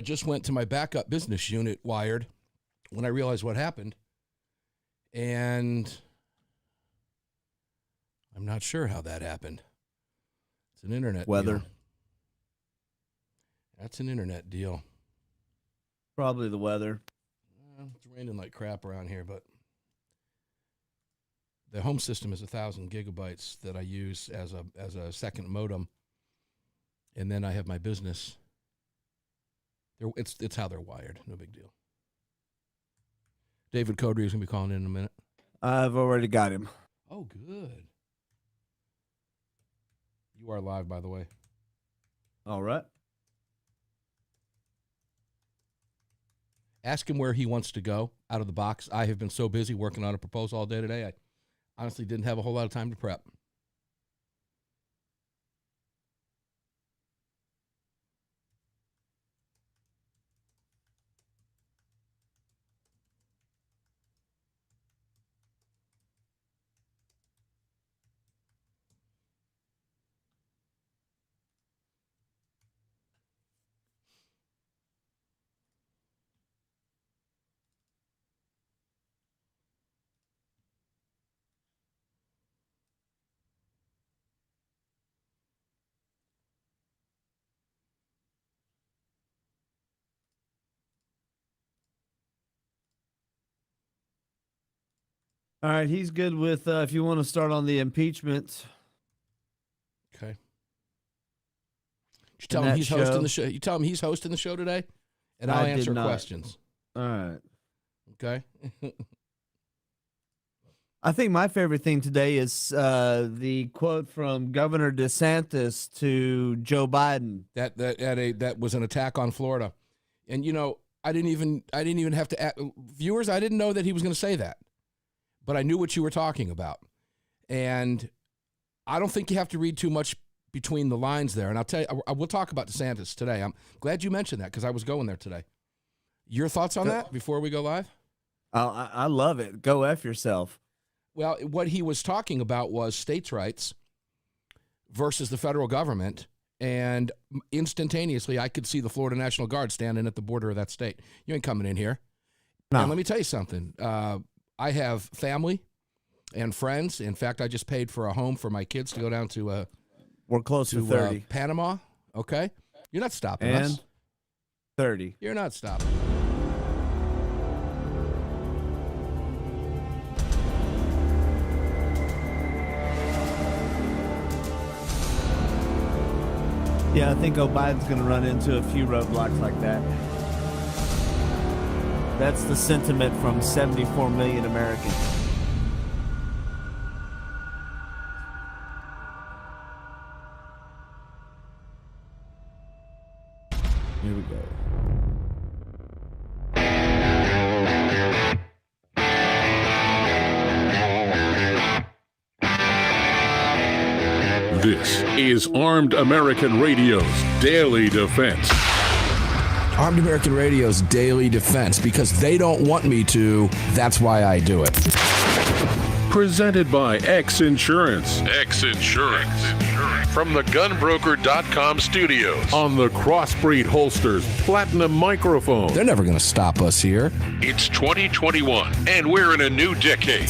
I just went to my backup business unit, Wired, when I realized what happened. And I'm not sure how that happened. It's an internet Weather. deal. That's an internet deal. Probably the weather. It's raining like crap around here, but the home system is 1,000 gigabytes that I use as a second modem, and then I have my business. It's how they're wired. No big deal. David Codry is going to be calling in a minute. I've already got him. Oh, good. You are live, by the way. All right. Ask him where he wants to go out of the box. I have been so busy working on a proposal all day today, I honestly didn't have a whole lot of time to prep. All right, he's good with if you want to start on the impeachment. Okay. You tell him he's show. hosting the show. You tell him he's hosting the show today, and I'll answer questions. All right. Okay. I think my favorite thing today is the quote from Governor DeSantis to Joe Biden. That was an attack on Florida, and I didn't even have to viewers. I didn't know that he was going to say that, but I knew what you were talking about, and I don't think you have to read too much between the lines there. And I'll tell you, we'll talk about DeSantis today. I'm glad you mentioned that because I was going there today. Your thoughts on that before we go live? I love it. Go F yourself. Well, what he was talking about was states' rights versus the federal government, and instantaneously I could see the Florida National Guard standing at the border of that state. You ain't coming in here. No. And let me tell you something. I have family and friends. In fact, I just paid for a home for my kids to go down to we're close to 30. Panama, okay? You're not stopping and us. 30. You're not stopping. Yeah, I think Biden's going to run into a few roadblocks like that. That's the sentiment from 74 million Americans. Here we go. This is Armed American Radio's Daily Defense. Armed American Radio's Daily Defense. Because they don't want me to, that's why I do it. Presented by X Insurance. X Insurance. From the gunbroker.com studios on the Crossbreed Holsters Platinum microphone. They're never going to stop us here. It's 2021, and we're in a new decade.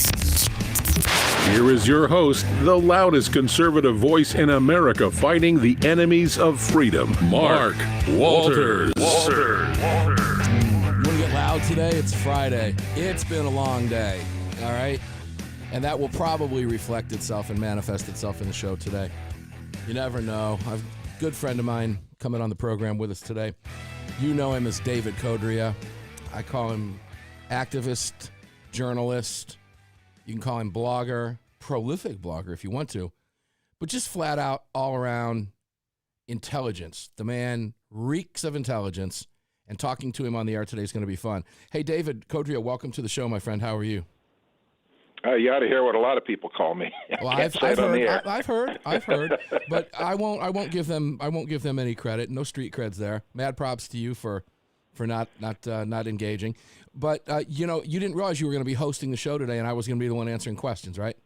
Here is your host, the loudest conservative voice in America fighting the enemies of freedom, Mark Walters. You want to get loud today? It's Friday. It's been a long day, all right? And that will probably reflect itself and manifest itself in the show today. You never know. I've a good friend of mine coming on the program with us today. You know him as David Codry. I call him activist, journalist. You can call him blogger, prolific blogger if you want to, but just flat out all around intelligence. The man reeks of intelligence, and talking to him on the air today is going to be fun. Hey, David Codry, welcome to the show, my friend. How are you? You ought to hear what a lot of people call me. Well, I've heard, but I won't give them any credit. No street creds there. Mad props to you for not engaging. But you didn't realize you were going to be hosting the show today, and I was going to be the one answering questions, right?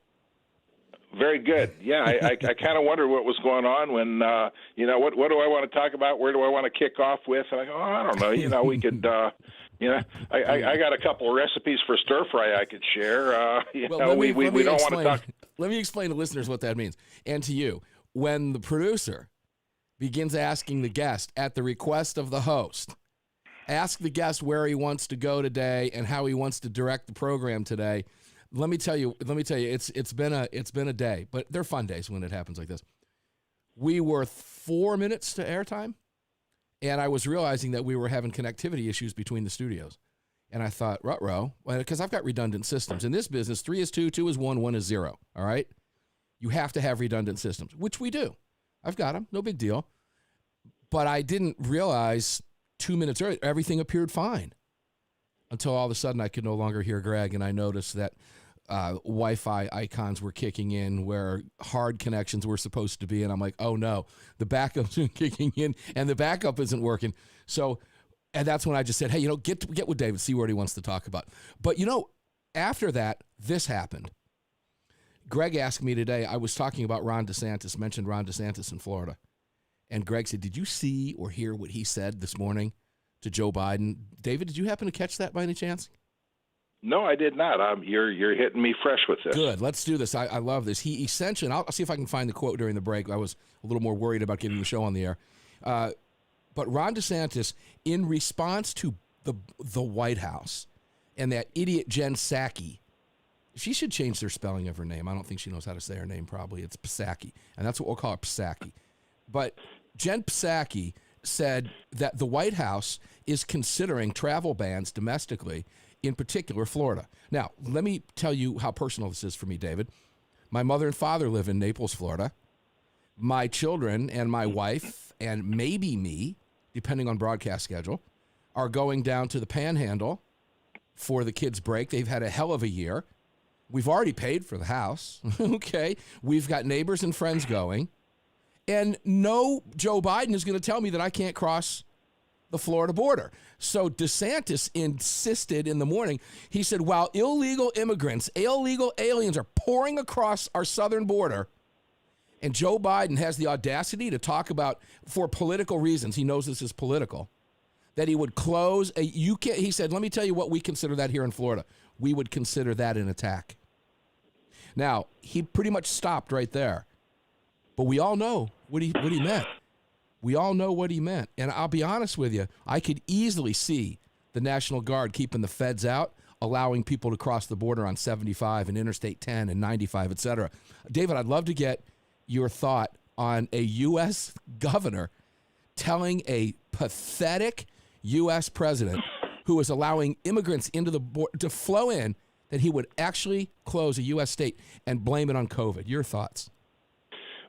very good. Yeah, I kind of wondered what was going on when, what do I want to talk about? Where do I want to kick off with? And I go, I don't know. We could, I got a couple of recipes for stir fry I could share. We don't want to talk. Let me explain to listeners what that means, and to you. When the producer begins asking the guest at the request of the host, ask the guest where he wants to go today and how he wants to direct the program today. Let me tell you, it's been a day, but they're fun days when it happens like this. We were 4 minutes to airtime, and I was realizing that we were having connectivity issues between the studios. And I thought, ruh-roh, because I've got redundant systems. In this business, 3 is 2, 2 is 1, 1 is 0, all right? You have to have redundant systems, which we do. I've got them, no big deal. But I didn't realize 2 minutes earlier, everything appeared fine until all of a sudden I could no longer hear Greg, and I noticed that Wi-Fi icons were kicking in where hard connections were supposed to be, and I'm like, oh no, the backup's kicking in, and the backup isn't working. So, and that's when I just said, hey, get with David, see what he wants to talk about. But after that, this happened. Greg asked me today, I was talking about Ron DeSantis, mentioned Ron DeSantis in Florida, and Greg said, did you see or hear what he said this morning to Joe Biden? David, did you happen to catch that by any chance? No, I did not. You're hitting me fresh with this. Good. Let's do this. I love this. He essentially, and I'll see if I can find the quote during the break. I was a little more worried about getting the show on the air. But Ron DeSantis, in response to the White House and that idiot Jen Psaki, she should change their spelling of her name. I don't think she knows how to say her name probably. It's Psaki, and that's what we'll call her, Psaki. But Jen Psaki said that the White House is considering travel bans domestically, in particular Florida. Now, let me tell you how personal this is for me, David. My mother and father live in Naples, Florida. My children and my wife, and maybe me, depending on broadcast schedule, are going down to the Panhandle for the kids' break. They've had a hell of a year. We've already paid for the house. Okay. We've got neighbors and friends going. And no Joe Biden is going to tell me that I can't cross the Florida border. So DeSantis insisted in the morning, he said, while illegal immigrants, illegal aliens are pouring across our southern border, and Joe Biden has the audacity to talk about, for political reasons, he knows this is political, that he would close he said, let me tell you what we consider that here in Florida. We would consider that an attack. Now, he pretty much stopped right there. But we all know what he meant. We all know what he meant. And I'll be honest with you, I could easily see the National Guard keeping the feds out, allowing people to cross the border on 75 and Interstate 10 and 95, et cetera. David, I'd love to get your thought on a U.S. governor telling a pathetic U.S. president who is allowing immigrants into the border to flow in that he would actually close a U.S. state and blame it on COVID. Your thoughts?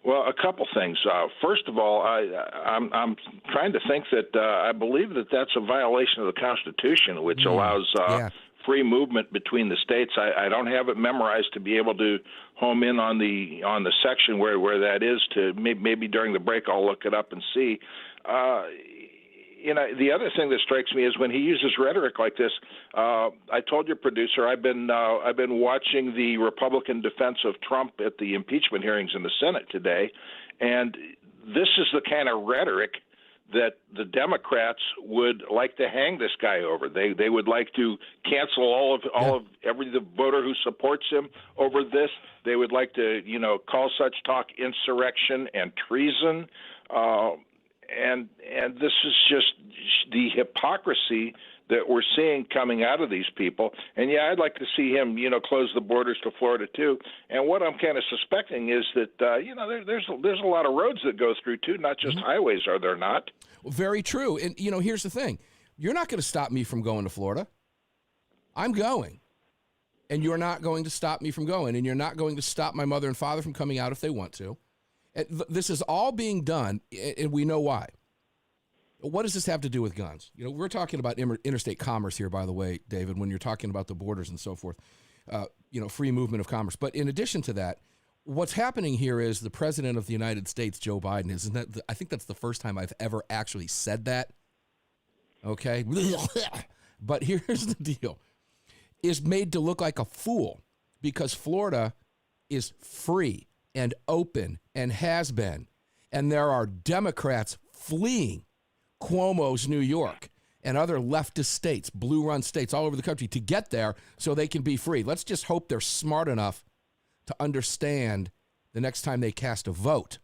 Well, a couple things. First of all, I'm trying to think that I believe that that's a violation of the Constitution, which allows free movement between the states. I don't have it memorized to be able to home in on the section where that is. To maybe during the break I'll look it up and see. The other thing that strikes me is when he uses rhetoric like this. I told your producer I've been watching the Republican defense of Trump at the impeachment hearings in the Senate today, and this is the kind of rhetoric that the Democrats would like to hang this guy over. They would like to cancel all of every the voter who supports him over this. They would like to call such talk insurrection and treason. And this is just the hypocrisy that we're seeing coming out of these people. And I'd like to see him, close the borders to Florida too. And what I'm kind of suspecting is that, there's a lot of roads that go through too, not just highways, are there not? Well, very true. And here's the thing: you're not going to stop me from going to Florida. I'm going, and you're not going to stop me from going, and you're not going to stop my mother and father from coming out if they want to. This is all being done, and we know why. What does this have to do with guns? We're talking about interstate commerce here, by the way, David, when you're talking about the borders and so forth, free movement of commerce. But in addition to that, what's happening here is the president of the United States, Joe Biden, I think that's the first time I've ever actually said that. Okay? But here's the deal. Is made to look like a fool because Florida is free and open and has been. And there are Democrats fleeing Cuomo's New York and other leftist states, blue-run states all over the country to get there so they can be free. Let's just hope they're smart enough to understand the next time they cast a vote,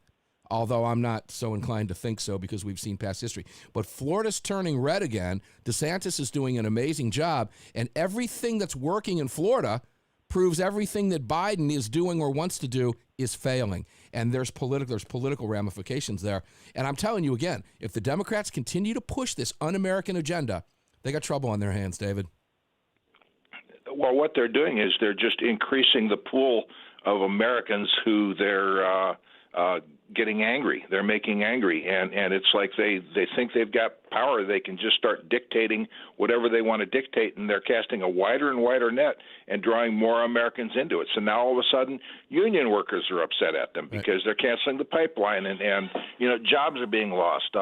although I'm not so inclined to think so because we've seen past history. But Florida's turning red again. DeSantis is doing an amazing job, and everything that's working in Florida proves everything that Biden is doing or wants to do is failing. And there's political ramifications there. And I'm telling you again, if the Democrats continue to push this un-American agenda, they got trouble on their hands, David. Well, what they're doing is they're just increasing the pool of Americans who they're getting angry. They're making angry, and it's like they think they've got power. They can just start dictating whatever they want to dictate, and they're casting a wider and wider net and drawing more Americans into it. So now all of a sudden, union workers are upset at them because they're canceling the pipeline, and jobs are being lost.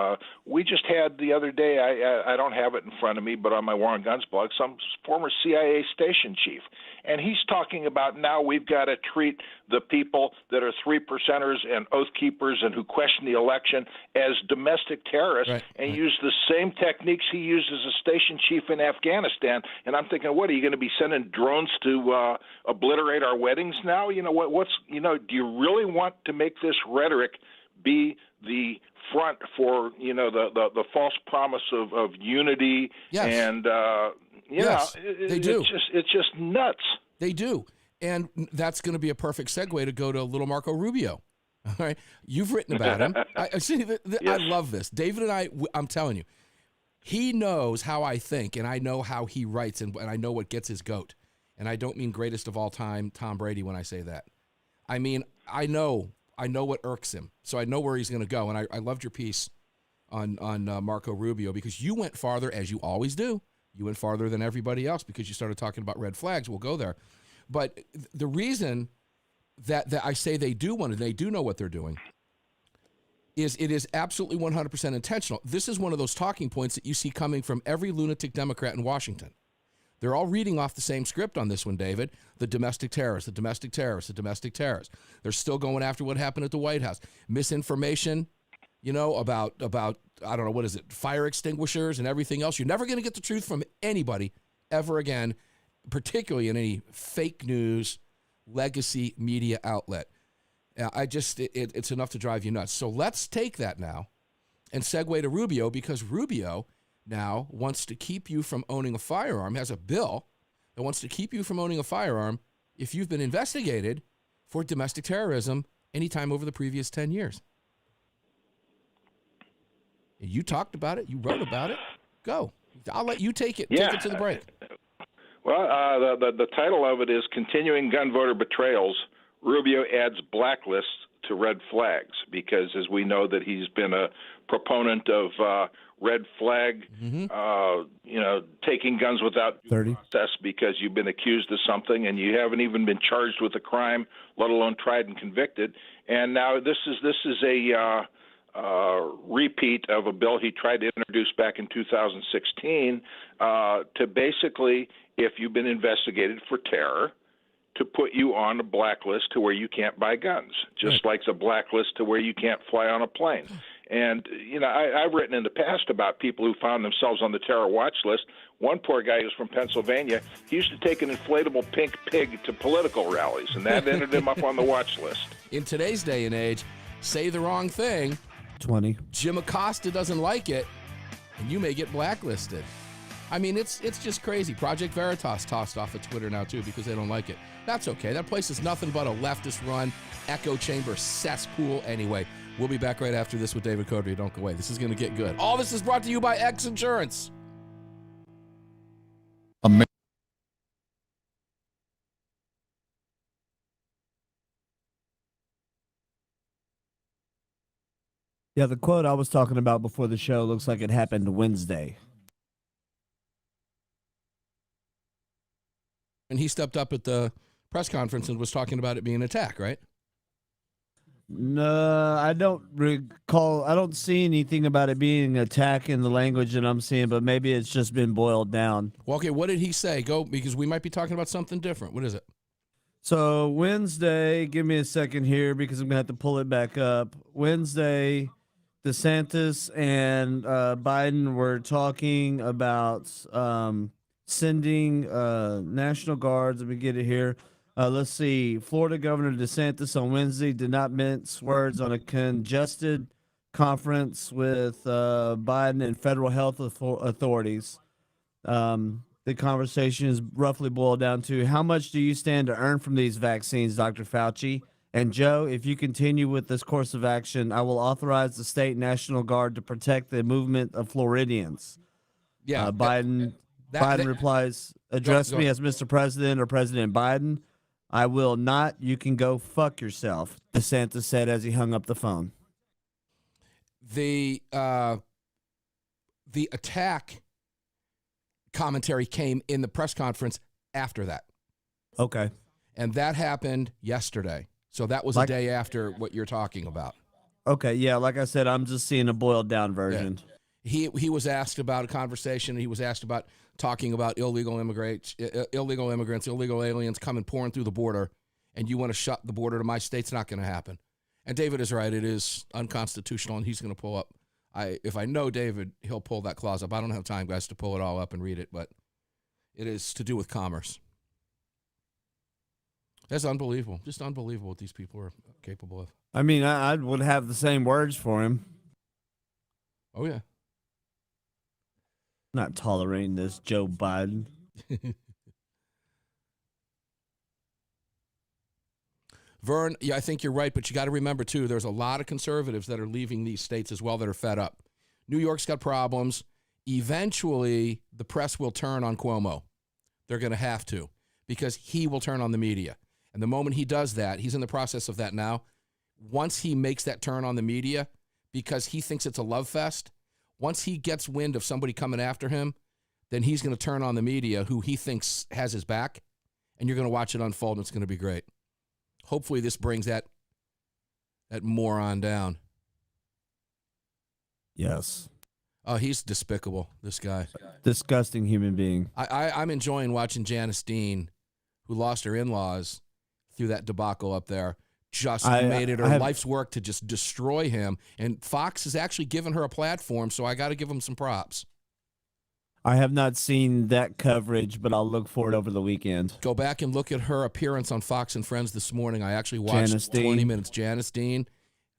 We just had the other day, I don't have it in front of me, but on my War on Guns blog, some former CIA station chief, and he's talking about now we've got to treat the people that are 3%ers and oath keepers and who question the election as domestic terrorists and use the same techniques he used as a station chief in Afghanistan. And I'm thinking, what, are you going to be sending drones to obliterate our weddings now? Do you really want to make this rhetoric be the front for, the false promise of unity? Yes. And, they do. It's just nuts. They do. And that's going to be a perfect segue to go to little Marco Rubio. All right. You've written about him. I love this. David and I'm telling you, he knows how I think, and I know how he writes, and I know what gets his goat. And I don't mean greatest of all time, Tom Brady, when I say that. I mean, I know what irks him, so I know where he's going to go. And I loved your piece on Marco Rubio because you went farther, as you always do. You went farther than everybody else because you started talking about red flags. We'll go there. But the reason that I say they do want it, they do know what they're doing, is it is absolutely 100% intentional. This is one of those talking points that you see coming from every lunatic Democrat in Washington. They're all reading off the same script on this one, David. The domestic terrorists, the domestic terrorists, the domestic terrorists. They're still going after what happened at the White House. Misinformation, about I don't know, what is it, fire extinguishers and everything else. You're never going to get the truth from anybody ever again, particularly in any fake news, legacy media outlet. It's enough to drive you nuts. So let's take that now and segue to Rubio, because Rubio now wants to keep you from owning a firearm, has a bill that wants to keep you from owning a firearm if you've been investigated for domestic terrorism anytime over the previous 10 years. You talked about it. You wrote about it. Go. I'll let you take it. Yeah. Take it to the break. Well, the title of it is Continuing Gun Voter Betrayals. Rubio adds blacklists to red flags, because as we know that he's been a proponent of red flag, taking guns without due process because you've been accused of something and you haven't even been charged with a crime, let alone tried and convicted. And now this is a repeat of a bill he tried to introduce back in 2016 to basically, if you've been investigated for terror, to put you on a blacklist to where you can't buy guns, just like the blacklist to where you can't fly on a plane. And, I've written in the past about people who found themselves on the terror watch list. One poor guy who's from Pennsylvania, he used to take an inflatable pink pig to political rallies, and that ended him up on the watch list. In today's day and age, say the wrong thing, 20. Jim Acosta doesn't like it, and you may get blacklisted. I mean, it's just crazy. Project Veritas tossed off of Twitter now, too, because they don't like it. That's okay. That place is nothing but a leftist-run echo chamber cesspool anyway. We'll be back right after this with David Codry. Don't go away. This is going to get good. All this is brought to you by X Insurance. Yeah, the quote I was talking about before the show looks like it happened Wednesday. And he stepped up at the press conference and was talking about it being an attack, right? No, I don't recall. I don't see anything about it being an attack in the language that I'm seeing, but maybe it's just been boiled down. Well, okay, what did he say? Go, because we might be talking about something different. What is it? So Wednesday, give me a second here because I'm going to have to pull it back up. Wednesday, DeSantis and Biden were talking about sending National Guards. Let me get it here. Let's see. Florida Governor DeSantis on Wednesday did not mince words on a congested conference with Biden and federal health authorities. The conversation is roughly boiled down to how much do you stand to earn from these vaccines, Dr. Fauci? And Joe, if you continue with this course of action, I will authorize the state National Guard to protect the movement of Floridians. Yeah. Biden replies, address go me ahead. as Mr. President or President Biden. I will not. You can go fuck yourself, DeSantis said as he hung up the phone. The attack commentary came in the press conference after that. Okay. And that happened yesterday. So that was a day after what you're talking about. Okay, yeah, like I said, I'm just seeing a boiled down version. Yeah. He was asked about a conversation. He was asked about talking about illegal immigrants, illegal aliens coming pouring through the border, and you want to shut the border to my state. It's not going to happen. And David is right. It is unconstitutional, and he's going to pull up. If I know David, he'll pull that clause up. I don't have time, guys, to pull it all up and read it, but it is to do with commerce. That's unbelievable. Just unbelievable what these people are capable of. I mean, I would have the same words for him. Oh, yeah. Not tolerating this, Joe Biden. Vern, yeah, I think you're right, but you got to remember, too, there's a lot of conservatives that are leaving these states as well that are fed up. New York's got problems. Eventually, the press will turn on Cuomo. They're going to have to because he will turn on the media. And the moment he does that, he's in the process of that now. Once he makes that turn on the media because he thinks it's a love fest, once he gets wind of somebody coming after him, then he's going to turn on the media who he thinks has his back, and you're going to watch it unfold, and it's going to be great. Hopefully this brings that moron down. Yes. Oh, he's despicable, this guy. Disgusting human being. I'm enjoying watching Janice Dean, who lost her in-laws through that debacle up there, just made it her life's work to just destroy him. And Fox has actually given her a platform, so I got to give him some props. I have not seen that coverage, but I'll look for it over the weekend. Go back and look at her appearance on Fox and Friends this morning. I actually watched 20 minutes. Janice Dean,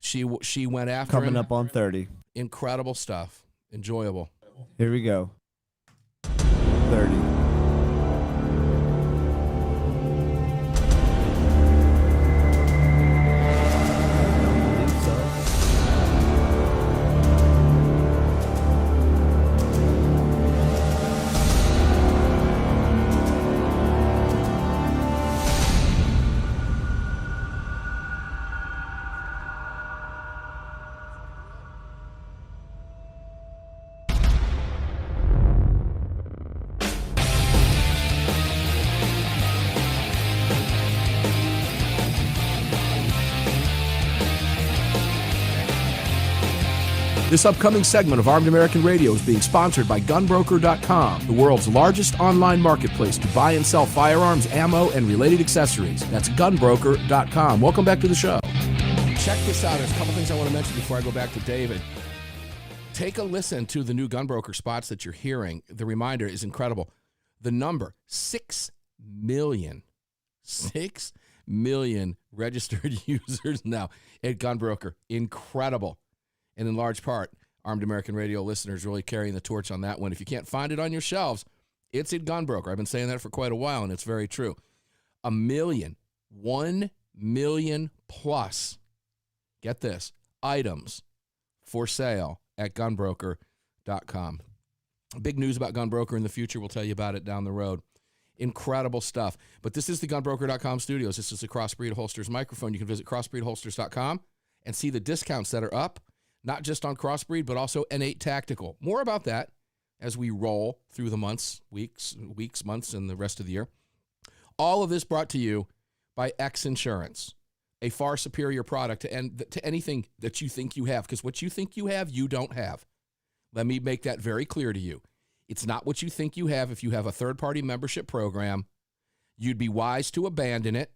she went after him. Coming up on 30. Incredible stuff. Enjoyable. Here we go. 30. This upcoming segment of Armed American Radio is being sponsored by Gunbroker.com, the world's largest online marketplace to buy and sell firearms, ammo, and related accessories. That's Gunbroker.com. Welcome back to the show. Check this out. There's a couple things I want to mention before I go back to David. Take a listen to the new Gunbroker spots that you're hearing. The reminder is incredible. The number, 6 million. 6 million registered users now at Gunbroker. Incredible. And in large part, Armed American Radio listeners really carrying the torch on that one. If you can't find it on your shelves, it's at Gunbroker. I've been saying that for quite a while, and it's very true. 1 million plus, get this, items for sale at Gunbroker.com. Big news about Gunbroker in the future. We'll tell you about it down the road. Incredible stuff. But this is the Gunbroker.com studios. This is the Crossbreed Holsters microphone. You can visit crossbreedholsters.com and see the discounts that are up. Not just on Crossbreed, but also N8 Tactical. More about that as we roll through the months, weeks, months, and the rest of the year. All of this brought to you by X Insurance, a far superior product to anything that you think you have, because what you think you have, you don't have. Let me make that very clear to you. It's not what you think you have if you have a third-party membership program. You'd be wise to abandon it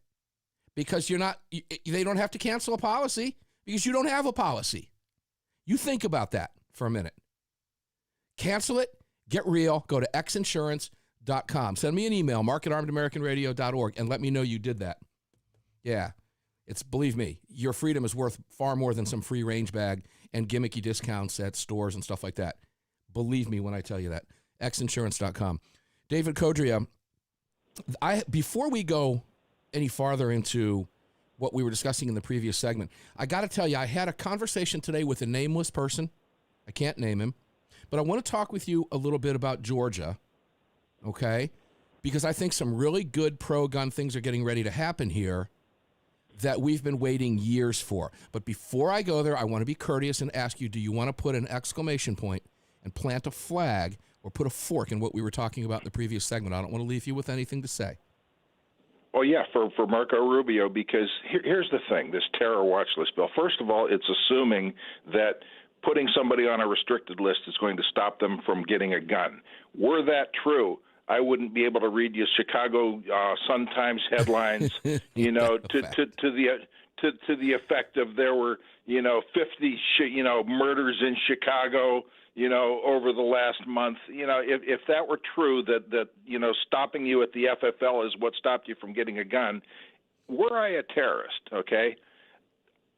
because they don't have to cancel a policy because you don't have a policy. You think about that for a minute. Cancel it, get real, go to xinsurance.com. Send me an email, mark@armedamericanradio.org, and let me know you did that. Yeah, believe me, your freedom is worth far more than some free range bag and gimmicky discounts at stores and stuff like that. Believe me when I tell you that. xinsurance.com. David Codria, before we go any farther into what we were discussing in the previous segment, I got to tell you, I had a conversation today with a nameless person. I can't name him, but I want to talk with you a little bit about Georgia, okay? Because I think some really good pro-gun things are getting ready to happen here that we've been waiting years for. But before I go there, I want to be courteous and ask you, do you want to put an exclamation point and plant a flag or put a fork in what we were talking about in the previous segment? I don't want to leave you with anything to say. Oh, yeah, for Marco Rubio, because here's the thing, this terror watch list bill. First of all, it's assuming that putting somebody on a restricted list is going to stop them from getting a gun. Were that true, I wouldn't be able to read you Chicago Sun-Times headlines, to the effect of there were 50 murders in Chicago, over the last month. If that were true, that stopping you at the FFL is what stopped you from getting a gun, were I a terrorist, okay,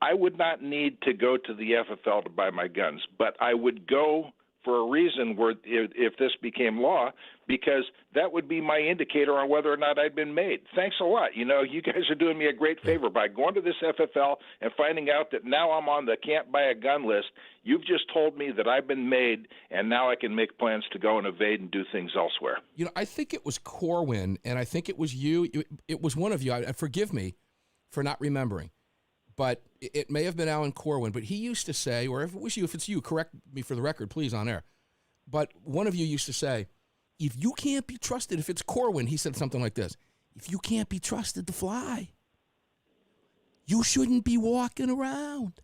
I would not need to go to the FFL to buy my guns, but I would go for a reason where if this became law, because that would be my indicator on whether or not I'd been made. Thanks a lot. You guys are doing me a great favor by going to this FFL and finding out that now I'm on the can't buy a gun list. You've just told me that I've been made, and now I can make plans to go and evade and do things elsewhere. I think it was Corwin, and I think it was you. It was one of you. Forgive me for not remembering. But it may have been Alan Corwin, but he used to say, or if it was you, if it's you, correct me for the record, please, on air. But one of you used to say, if you can't be trusted, if it's Corwin, he said something like this, if you can't be trusted to fly, you shouldn't be walking around.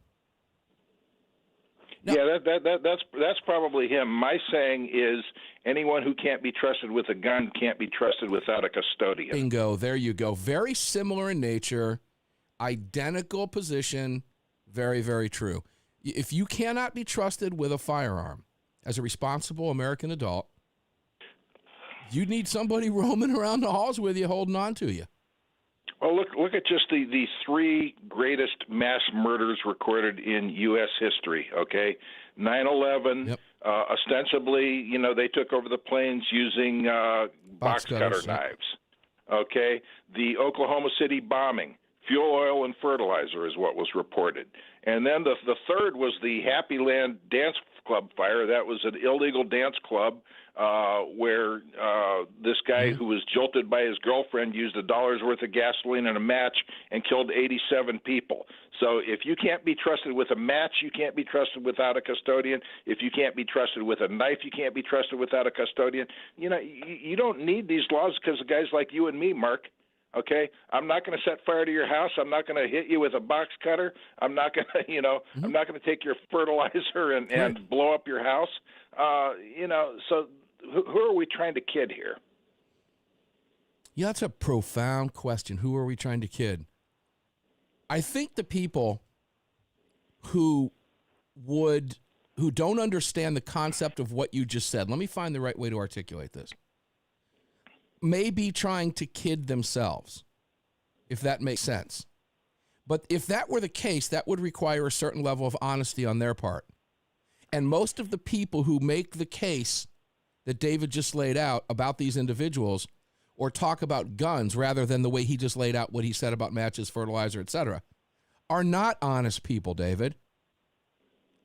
Now, yeah, that's probably him. My saying is anyone who can't be trusted with a gun can't be trusted without a custodian. Bingo, there you go. Very similar in nature. Identical position, very, very true. If you cannot be trusted with a firearm as a responsible American adult, you need somebody roaming around the halls with you, holding on to you. Well, look at just the three greatest mass murders recorded in U.S. history, okay? 9/11, yep. Ostensibly, they took over the planes using box cutter knives, okay? The Oklahoma City bombing. Fuel, oil, and fertilizer is what was reported. And then the third was the Happy Land Dance Club fire. That was an illegal dance club where this guy who was jolted by his girlfriend used $1 worth of gasoline and a match and killed 87 people. So if you can't be trusted with a match, you can't be trusted without a custodian. If you can't be trusted with a knife, you can't be trusted without a custodian. You don't need these laws because of guys like you and me, Mark. Okay, I'm not going to set fire to your house. I'm not going to hit you with a box cutter. I'm not going to, I'm not going to take your fertilizer and blow up your house. So who are we trying to kid here? Yeah, that's a profound question. Who are we trying to kid? I think the people who don't understand the concept of what you just said. Let me find the right way to articulate this. May be trying to kid themselves, if that makes sense. But if that were the case, that would require a certain level of honesty on their part. And most of the people who make the case that David just laid out about these individuals or talk about guns rather than the way he just laid out what he said about matches, fertilizer, etc., are not honest people, David.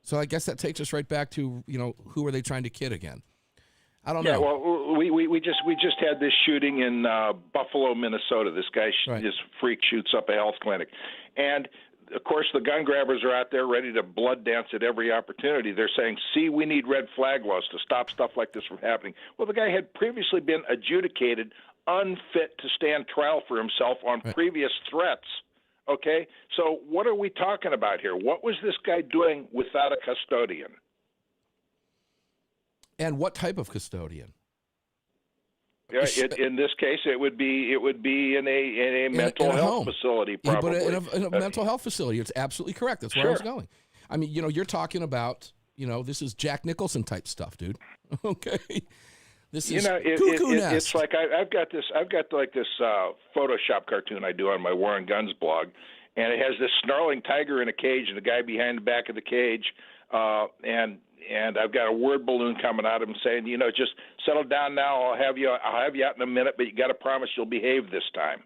So I guess that takes us right back to, who are they trying to kid again? I don't know. Yeah, well, we just had this shooting in Buffalo, Minnesota. This guy, this freak, shoots up a health clinic, and of course the gun grabbers are out there ready to blood dance at every opportunity. They're saying, "See, we need red flag laws to stop stuff like this from happening." Well, the guy had previously been adjudicated unfit to stand trial for himself on previous threats. Okay, so what are we talking about here? What was this guy doing without a custodian? And what type of custodian? Yeah, in this case, it would be in a mental health home facility, Yeah, probably. but in a mental health facility. It's absolutely correct. That's where I was going. I mean, you're talking about, this is Jack Nicholson type stuff, dude. Okay, this is it's like I've got this Photoshop cartoon I do on my War and Guns blog, and it has this snarling tiger in a cage and the guy behind the back of the cage, and I've got a word balloon coming out of him saying, just settle down now. I'll have you out in a minute, but you got to promise you'll behave this time.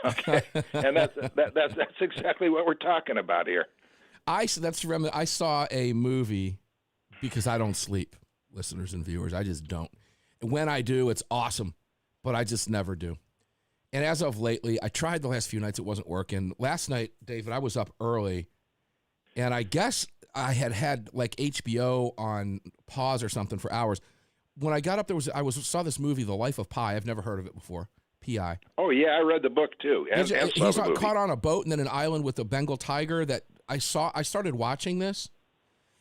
Okay, and that's exactly what we're talking about here. I saw a movie because I don't sleep, listeners and viewers. I just don't. When I do, it's awesome, but I just never do. And as of lately, I tried the last few nights. It wasn't working. Last night, David, I was up early, and I guess I had like HBO on pause or something for hours. When I got up, saw this movie, The Life of Pi. I've never heard of it before. P.I. Oh yeah, I read the book too. He's caught on a boat and then an island with a Bengal tiger. That I started watching this,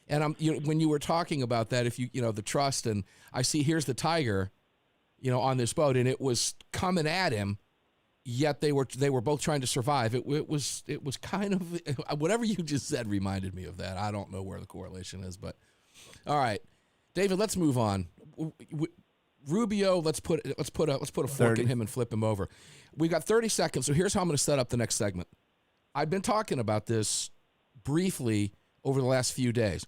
and when you were talking about that, if the trust, and I see here's the tiger, on this boat, and it was coming at him. Yet they were both trying to survive. It was kind of whatever you just said reminded me of that. I don't know where the correlation is, but all right, David, let's move on. Rubio, let's put a fork in him and flip him over. We got 30 seconds, so here's how I'm going to set up the next segment. I've been talking about this briefly over the last few days.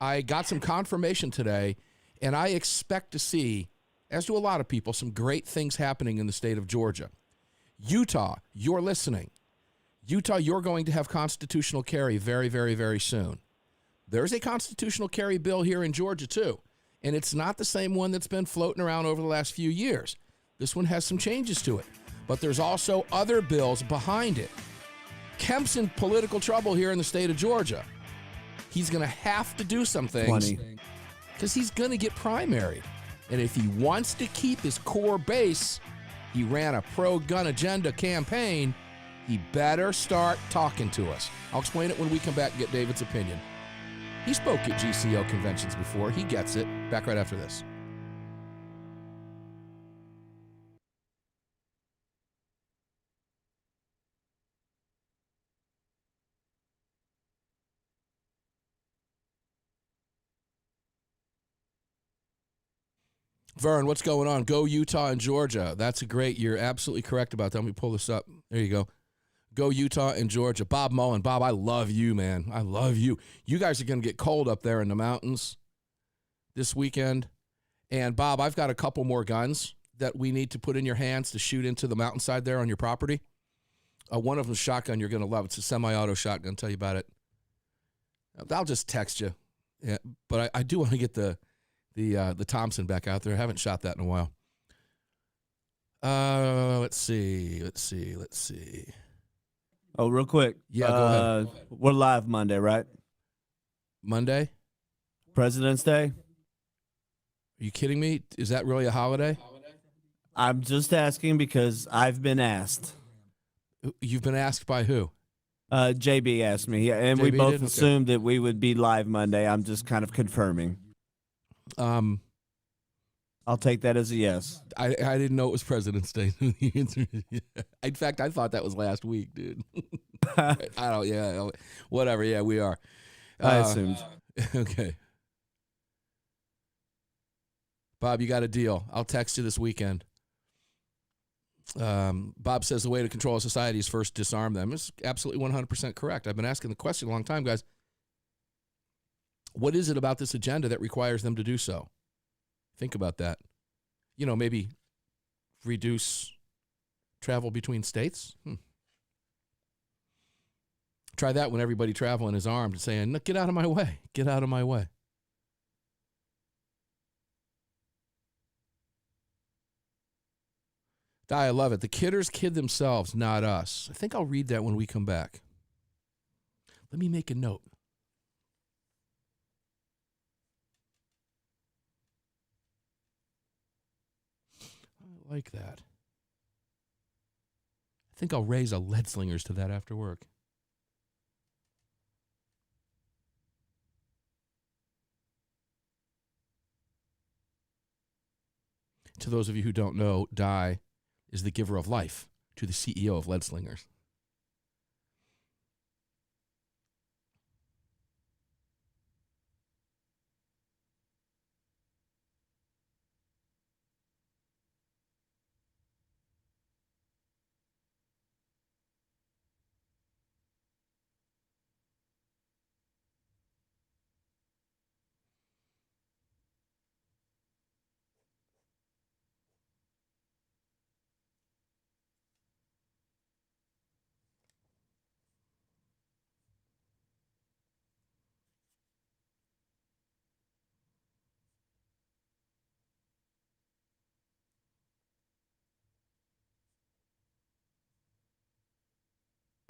I got some confirmation today, and I expect to see, as do a lot of people, some great things happening in the state of Georgia. Utah, you're listening. Utah, you're going to have constitutional carry very, very, very soon. There's a constitutional carry bill here in Georgia, too, and it's not the same one that's been floating around over the last few years. This one has some changes to it, but there's also other bills behind it. Kemp's in political trouble here in the state of Georgia. He's going to have to do some things because he's going to get primaried. And if he wants to keep his core base, he ran a pro-gun agenda campaign, he better start talking to us. I'll explain it when we come back and get David's opinion. He spoke at GCO conventions before. He gets it. Back right after this. Vern, what's going on? Go Utah and Georgia. That's great. You're absolutely correct about that. Let me pull this up. There you go. Go Utah and Georgia. Bob Mullen. Bob, I love you, man. I love you. You guys are going to get cold up there in the mountains this weekend. And, Bob, I've got a couple more guns that we need to put in your hands to shoot into the mountainside there on your property. One of them's a shotgun you're going to love. It's a semi-auto shotgun. I'll tell you about it. I'll just text you. Yeah, but I do want to get the Thompson back out there. I haven't shot that in a while. Let's see. Oh, real quick. Yeah, go ahead. We're live Monday, right? Monday? President's Day? Are you kidding me? Is that really a holiday? I'm just asking because I've been asked. You've been asked by who? JB asked me, and we JB both did? assumed that we would be live Monday. I'm just kind of confirming. I'll take that as a yes. I didn't know it was President's Day. In fact, I thought that was last week, dude. Whatever. Yeah, we are. I assumed. Okay. Bob, you got a deal. I'll text you this weekend. Bob says the way to control a society is first disarm them. It's absolutely 100% correct. I've been asking the question a long time, guys. What is it about this agenda that requires them to do so? Think about that. Maybe reduce travel between states. Try that when everybody traveling is armed and saying, "Get out of my way. Get out of my way." I love it. The kidders kid themselves, not us. I think I'll read that when we come back. Let me make a note. I like that. I think I'll raise a lead slingers to that after work. To those of you who don't know, Di is the giver of life to the CEO of Lead Slingers.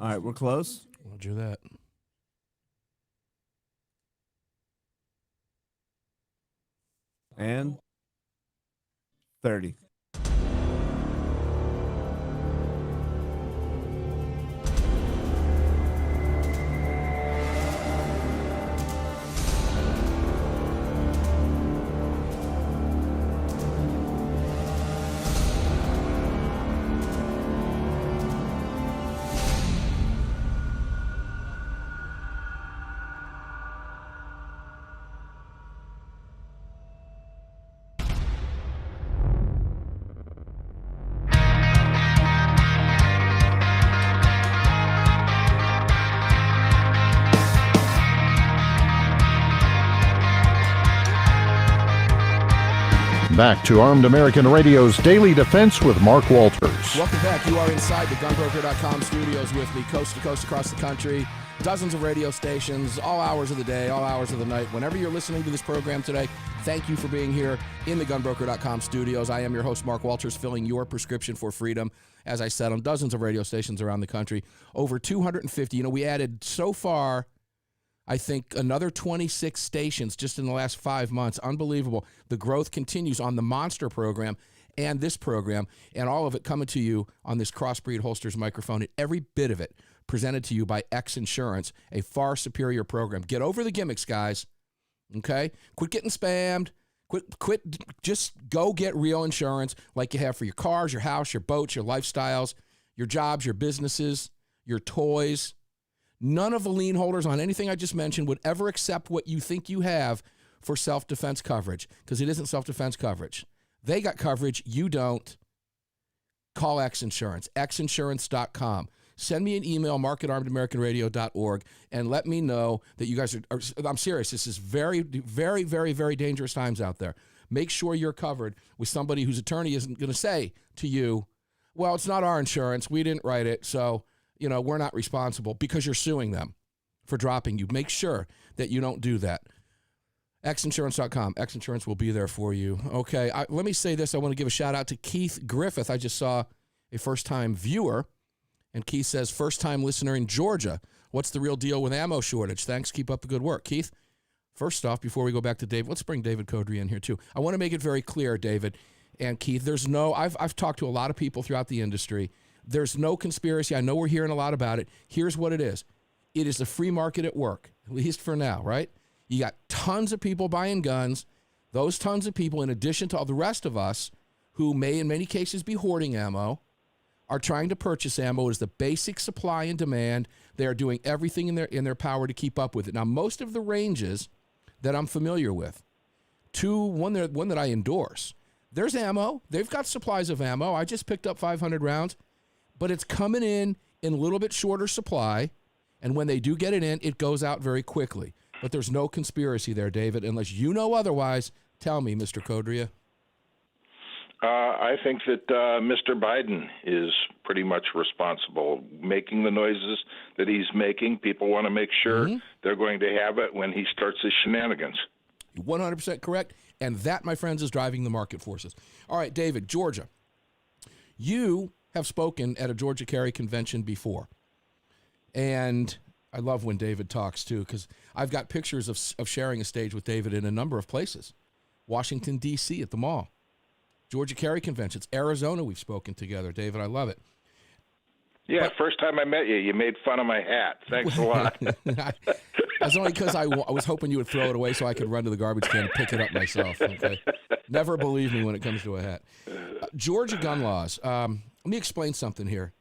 All right, we're close. Roger that. And 30. Back to Armed American Radio's Daily Defense with Mark Walters. Welcome back. You are inside the gunbroker.com studios with me, coast to coast across the country. Dozens of radio stations, all hours of the day, all hours of the night. Whenever you're listening to this program today, thank you for being here in the gunbroker.com studios. I am your host, Mark Walters, filling your prescription for freedom, as I said, on dozens of radio stations around the country. Over 250. You know, we added so far, I think, another 26 stations just in the last 5 months. Unbelievable. The growth continues on the Monster program and this program, and all of it coming to you on this Crossbreed Holsters microphone, and every bit of it presented to you by X Insurance, a far superior program. Get over the gimmicks, guys, okay? Quit getting spammed. Quit. Just go get real insurance like you have for your cars, your house, your boats, your lifestyles, your jobs, your businesses, your toys. None of the lien holders on anything I just mentioned would ever accept what you think you have for self-defense coverage, because it isn't self-defense coverage. They got coverage. You don't. Call X Insurance, xinsurance.com. Send me an email, mark@armedamericanradio.org, and let me know that you guys are I'm serious. This is very, very, very, very dangerous times out there. Make sure you're covered with somebody whose attorney isn't going to say to you, well, it's not our insurance. We didn't write it, so we're not responsible, because you're suing them for dropping you. Make sure that you don't do that. xinsurance.com. X Insurance will be there for you. Okay, let me say this. I want to give a shout out to Keith Griffith. I just saw a first-time viewer, and Keith says, first-time listener in Georgia. What's the real deal with ammo shortage? Thanks. Keep up the good work. Keith, first off, before we go back to Dave, let's bring David Codry in here too. I want to make it very clear, David and Keith, I've talked to a lot of people throughout the industry. There's no conspiracy. I know we're hearing a lot about it. Here's what it is. It is a free market at work, at least for now, right? You got tons of people buying guns. Those tons of people, in addition to all the rest of us, who may in many cases be hoarding ammo, are trying to purchase ammo. It is the basic supply and demand. They are doing everything in their power to keep up with it. Now, most of the ranges that I'm familiar with, one that I endorse, there's ammo. They've got supplies of ammo. I just picked up 500 rounds, but it's coming in a little bit shorter supply, and when they do get it in, it goes out very quickly. But there's no conspiracy there, David, unless you know otherwise. Tell me, Mr. Codria. I think that Mr. Biden is pretty much responsible, making the noises that he's making. People want to make sure they're going to have it when he starts his shenanigans. 100% correct. And that, my friends, is driving the market forces. All right, David, Georgia. You have spoken at a Georgia Carry convention before. And I love when David talks, too, because I've got pictures of sharing a stage with David in a number of places. Washington, D.C. at the mall. Georgia Carry conventions. Arizona, we've spoken together. David, I love it. Yeah, first time I met you, you made fun of my hat. Thanks a lot. That's only because I was hoping you would throw it away so I could run to the garbage can and pick it up myself. Okay. Never believe me when it comes to a hat. Georgia gun laws. Let me explain something here.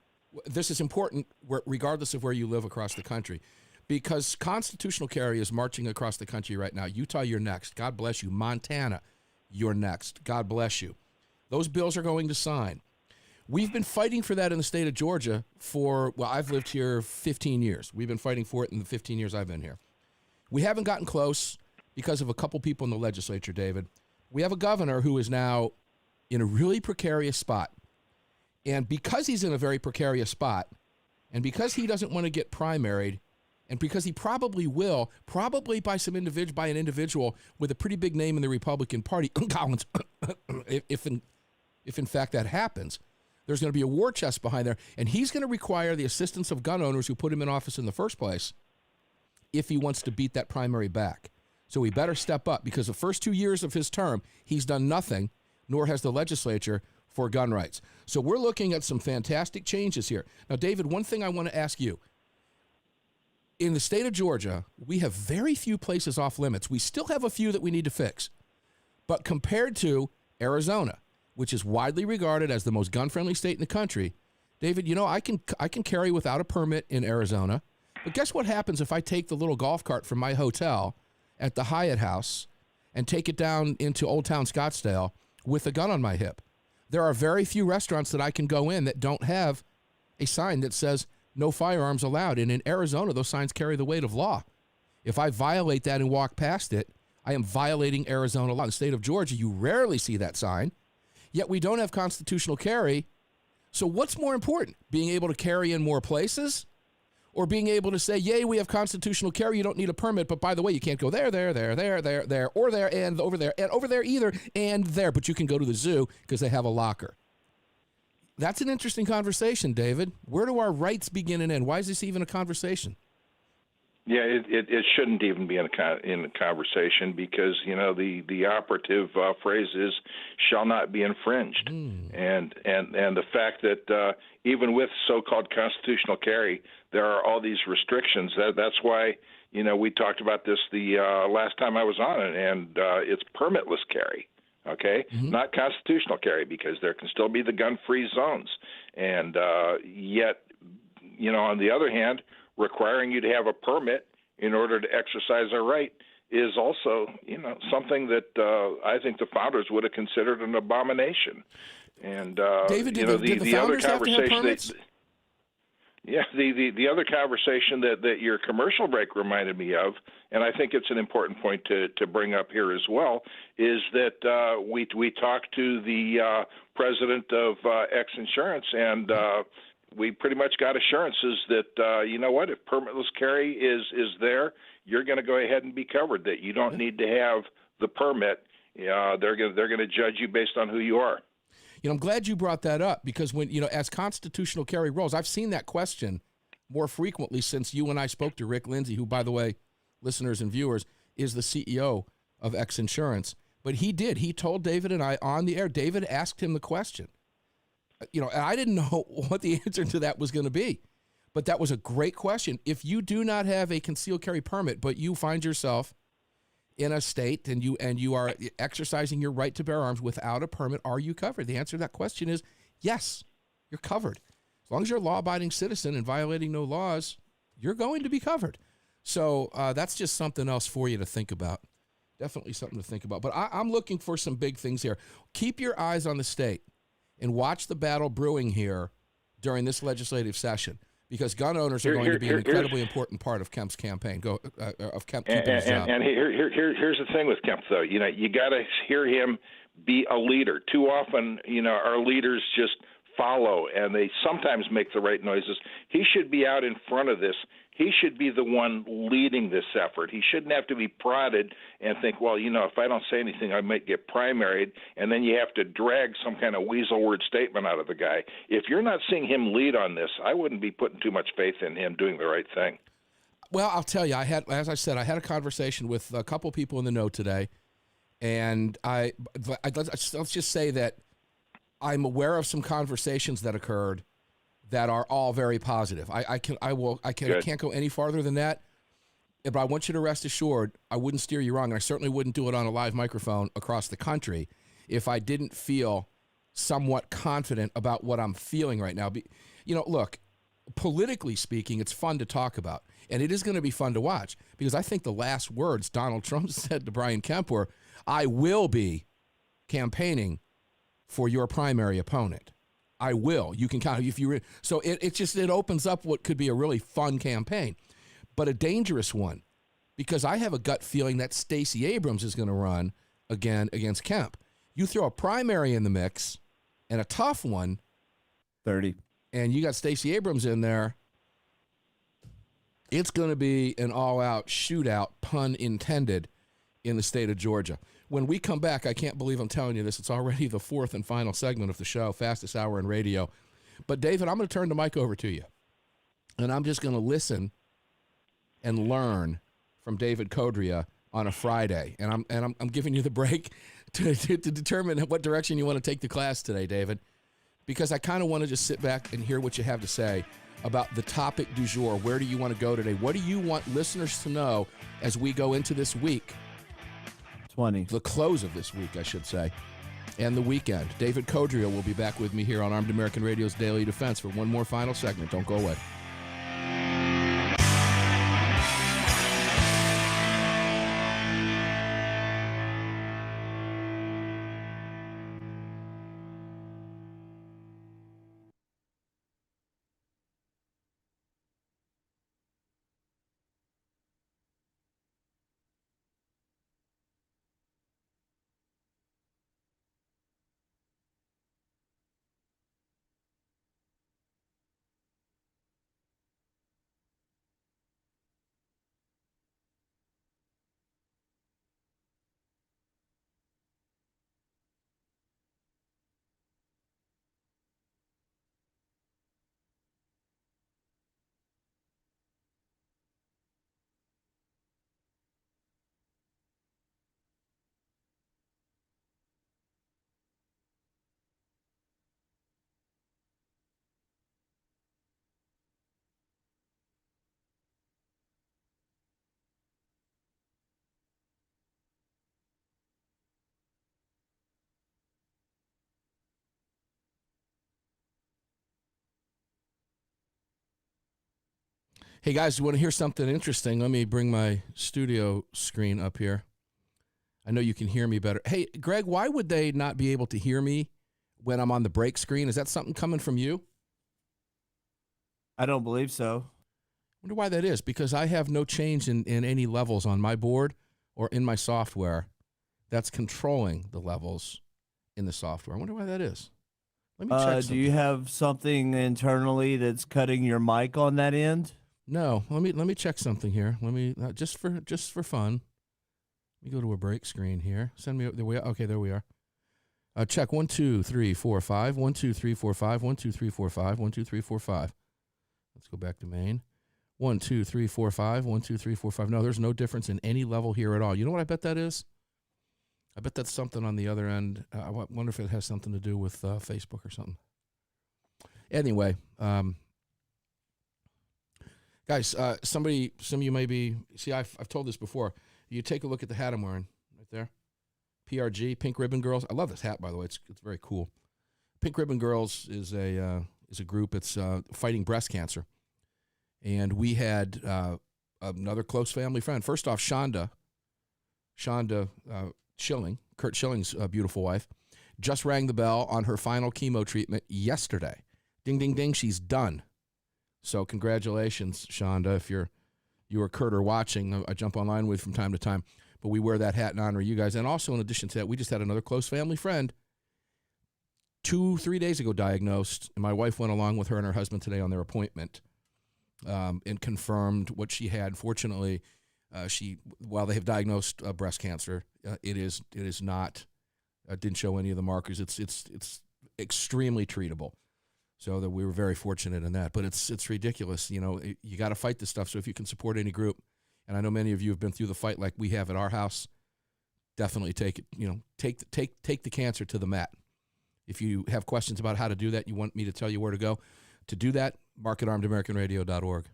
This is important regardless of where you live across the country, because constitutional carry is marching across the country right now. Utah, you're next. God bless you. Montana, you're next. God bless you. Those bills are going to sign. We've been fighting for that in the state of Georgia I've lived here 15 years. We've been fighting for it in the 15 years I've been here. We haven't gotten close because of a couple people in the legislature, David. We have a governor who is now in a really precarious spot. And because he's in a very precarious spot, and because he doesn't want to get primaried, and because he probably will, probably by an individual with a pretty big name in the Republican Party, Collins, if in fact that happens, there's going to be a war chest behind there, and he's going to require the assistance of gun owners who put him in office in the first place if he wants to beat that primary back. So he better step up, because the first 2 years of his term, he's done nothing, nor has the legislature, for gun rights. So we're looking at some fantastic changes here. Now, David, one thing I want to ask you. In the state of Georgia, we have very few places off limits. We still have a few that we need to fix. But compared to Arizona, which is widely regarded as the most gun-friendly state in the country, David, I can carry without a permit in Arizona. But guess what happens if I take the little golf cart from my hotel at the Hyatt House and take it down into Old Town Scottsdale with a gun on my hip? There are very few restaurants that I can go in that don't have a sign that says no firearms allowed. And in Arizona, those signs carry the weight of law. If I violate that and walk past it, I am violating Arizona law. In the state of Georgia, you rarely see that sign, yet we don't have constitutional carry. So what's more important, being able to carry in more places, or being able to say, yay, we have constitutional carry, you don't need a permit, but by the way, you can't go there, or there, and over there either, and there, but you can go to the zoo because they have a locker. That's an interesting conversation, David. Where do our rights begin and end? Why is this even a conversation? Yeah, it shouldn't even be in a conversation, because the operative phrase is "shall not be infringed," and the fact that even with so-called constitutional carry, there are all these restrictions. That's why we talked about this the last time I was on it, and it's permitless carry. Okay, not constitutional carry, because there can still be the gun-free zones, and yet on the other hand, requiring you to have a permit in order to exercise a right is also, something that I think the founders would have considered an abomination. And David, did the founders have to have permits? The other conversation that your commercial break reminded me of, and I think it's an important point to bring up here as well, is that we talked to the president of X Insurance, and we pretty much got assurances that if permitless carry is there, you're going to go ahead and be covered. That you don't need to have the permit. They're going to judge you based on who you are. I'm glad you brought that up, because when, as constitutional carry rolls, I've seen that question more frequently since you and I spoke to Rick Lindsay, who, by the way, listeners and viewers, is the CEO of X Insurance. But he told David and I on the air. David asked him the question. And I didn't know what the answer to that was going to be. But that was a great question. If you do not have a concealed carry permit, but you find yourself in a state and you are exercising your right to bear arms without a permit, are you covered? The answer to that question is yes, you're covered. As long as you're a law-abiding citizen and violating no laws, you're going to be covered. So that's just something else for you to think about. Definitely something to think about. But I'm looking for some big things here. Keep your eyes on the state and watch the battle brewing here during this legislative session, because gun owners are going to be an incredibly important part of Kemp's campaign. Of Kemp keeping his job. And here's the thing with Kemp, though. You got to hear him be a leader. Too often, our leaders just follow, and they sometimes make the right noises. He should be out in front of this. He should be the one leading this effort. He shouldn't have to be prodded and think, well, if I don't say anything, I might get primaried, and then you have to drag some kind of weasel word statement out of the guy. If you're not seeing him lead on this, I wouldn't be putting too much faith in him doing the right thing. Well, I'll tell you, as I said, I had a conversation with a couple people in the know today, and let's just say that I'm aware of some conversations that occurred that are all very positive. I can't go any farther than that. But I want you to rest assured, I wouldn't steer you wrong, and I certainly wouldn't do it on a live microphone across the country if I didn't feel somewhat confident about what I'm feeling right now. Look, politically speaking, it's fun to talk about, and it is going to be fun to watch, because I think the last words Donald Trump said to Brian Kemp were, I will be campaigning for your primary opponent. I will. You can count if you. So it opens up what could be a really fun campaign, but a dangerous one, because I have a gut feeling that Stacey Abrams is going to run again against Kemp. You throw a primary in the mix, and a tough one, 30, and you got Stacey Abrams in there. It's going to be an all-out shootout, pun intended, in the state of Georgia. When we come back, I can't believe I'm telling you this. It's already the fourth and final segment of the show, fastest hour in radio. But, David, I'm going to turn the mic over to you, and I'm just going to listen and learn from David Codrea on a Friday. And I'm giving you the break to determine what direction you want to take the class today, David, because I kind of want to just sit back and hear what you have to say about the topic du jour. Where do you want to go today? What do you want listeners to know as we go into this week? 20. The close of this week, I should say, and the weekend. David Codrea will be back with me here on Armed American Radio's Daily Defense for one more final segment. Don't go away. Hey, guys, you want to hear something interesting? Let me bring my studio screen up here. I know you can hear me better. Hey, Greg, why would they not be able to hear me when I'm on the break screen? Is that something coming from you? I don't believe so. I wonder why that is, because I have no change in any levels on my board or in my software that's controlling the levels in the software. I wonder why that is. Let me check something. Do you have something internally that's cutting your mic on that end? No, let me check something here. Let me just for fun. Let me go to a break screen here. Send me there. Okay, there we are. Check 1 2 3 4 5 1 2 3 4 5 1 2 3 4 5 1 2 3 4 5. Let's go back to main. 1 2 3 4 5 1 2 3 4 5. No, there's no difference in any level here at all. You know what I bet that is? I bet that's something on the other end. I wonder if it has something to do with Facebook or something. Anyway, guys, some of you may be, see, I've told this before. You take a look at the hat I'm wearing right there. PRG, Pink Ribbon Girls. I love this hat, by the way. It's very cool. Pink Ribbon Girls is a group. It's fighting breast cancer. And we had another close family friend. First off, Shonda Schilling, Kurt Schilling's beautiful wife, just rang the bell on her final chemo treatment yesterday. Ding, ding, ding, she's done. So congratulations, Shonda, if you or Kurt are watching. I jump online with from time to time, but we wear that hat in honor of you guys. And also, in addition to that, we just had another close family friend 2-3 days ago diagnosed, and my wife went along with her and her husband today on their appointment and confirmed what she had. Fortunately, while they have diagnosed breast cancer, it is not didn't show any of the markers. It's extremely treatable. So that we were very fortunate in that, but it's ridiculous. You know, you got to fight this stuff. So if you can support any group, and I know many of you have been through the fight like we have at our house, definitely take it. You know, take the cancer to the mat. If you have questions about how to do that, you want me to tell you where to go. To do that, mark at armedamericanradio.org.